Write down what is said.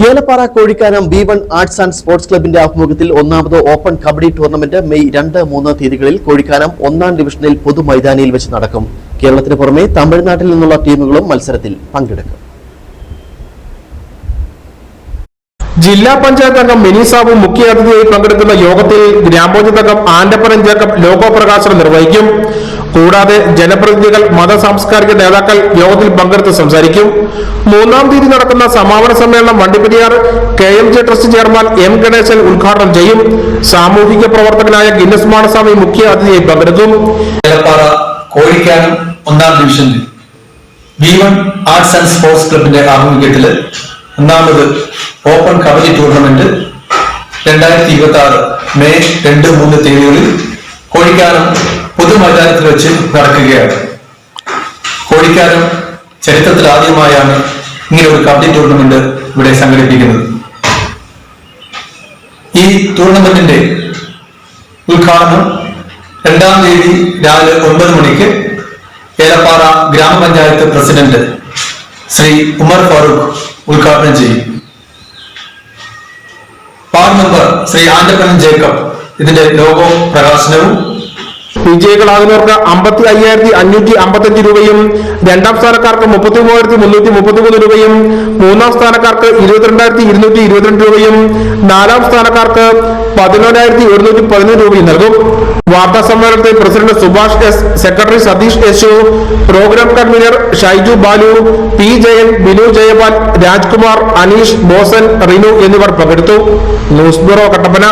Elappara Kozhikkanam B1 arts and sports ക്ലബിന്റെ ആഭിമുഖ്യത്തിൽ ഒന്നാമത് ഓപ്പൺ കബഡി ടൂർണമെന്റ് മെയ് 2, 3 തീയതികളിൽ കോഴിക്കാനം 1ാം ഡിവിഷനിൽ പൊതുമൈതാനിയിൽ വെച്ച് നടക്കും. കേരളത്തിന് പുറമെ തമിഴ്നാട്ടിൽ നിന്നുള്ള ടീമുകളും മത്സരത്തിൽ പങ്കെടുക്കും. ജില്ലാ പഞ്ചായത്ത് അംഗം മിനി സാബു മുഖ്യ അതിഥിയായി പങ്കെടുക്കുന്ന യോഗത്തിൽ ഗ്രാമപഞ്ചായത്ത് അംഗം ആൻഡപ്പൻ ജേക്കബ് ലോഗോ പ്രകാശനം നിർവഹിക്കും. കൂടാതെ ജനപ്രതിനിധികൾ, മത സാംസ്കാരിക നേതാക്കൾ യോഗത്തിൽ പങ്കെടുത്ത് സംസാരിക്കും. 3ാം തീയതി നടക്കുന്ന സമാപന സമ്മേളനം Vandiperiyar KMJ trust chairman M Ganeshan ഉദ്ഘാടനം ചെയ്യും. സാമൂഹിക പ്രവർത്തകനായ ഗിന്നസ് മാണസ്വാമി മുഖ്യ അതിഥിയായി പങ്കെടുക്കും. കോഴിക്കാനം 1ാം ഡിവിഷനിൽ B1 ആർട്സ് ആൻഡ് സ്പോർട്സ് ക്ലബിന്റെ ആഭിമുഖ്യത്തിൽ ഒന്നാമത് ഓപ്പൺ കബഡി ടൂർണമെന്റ് 2026 മെയ് 2, 3 തീയതികളിൽ കോഴിക്കാനം പൊതുമൈതാനത്തിൽ വെച്ച് നടക്കുകയാണ്. കോഴിക്കാനം ചരിത്രത്തിൽ ആദ്യമായാണ് ഇങ്ങനെ ഒരു കബഡി ടൂർണമെന്റ് ഇവിടെ സംഘടിപ്പിക്കുന്നത്. ഈ ടൂർണമെന്റിന്റെ ഉദ്ഘാടനം 2ാം തീയതി രാവിലെ 9 മണിക്ക് ഏലപ്പാറ ഗ്രാമപഞ്ചായത്ത് പ്രസിഡന്റ് ശ്രീ ഉമർ ഫാറൂഖ് ഉദ്ഘാടനം ചെയ്യും. Ward member Shri Andappan Jacob ഇതിന്റെ ലോഗോ പ്രകാശനവും. വിജയികളാകുന്നവർക്ക് 55,555 രൂപയും 2ാം സ്ഥാനക്കാർക്ക് 33,333 രൂപയും 3ാം സ്ഥാനക്കാർക്ക് 22,222 രൂപയും 4ാം സ്ഥാനക്കാർക്ക് 11,111 രൂപയും നൽകും. വാർത്താ സമ്മേളനത്തിൽ president Subhash S, secretary Satheesh Yesu, programme convener Shaiju Balu, P Jayan, Binu Jayapal, Rajkumar, Aneesh, Bosan, Rinu എന്നിവർ പങ്കെടുത്തു. News bureau, Kattappana.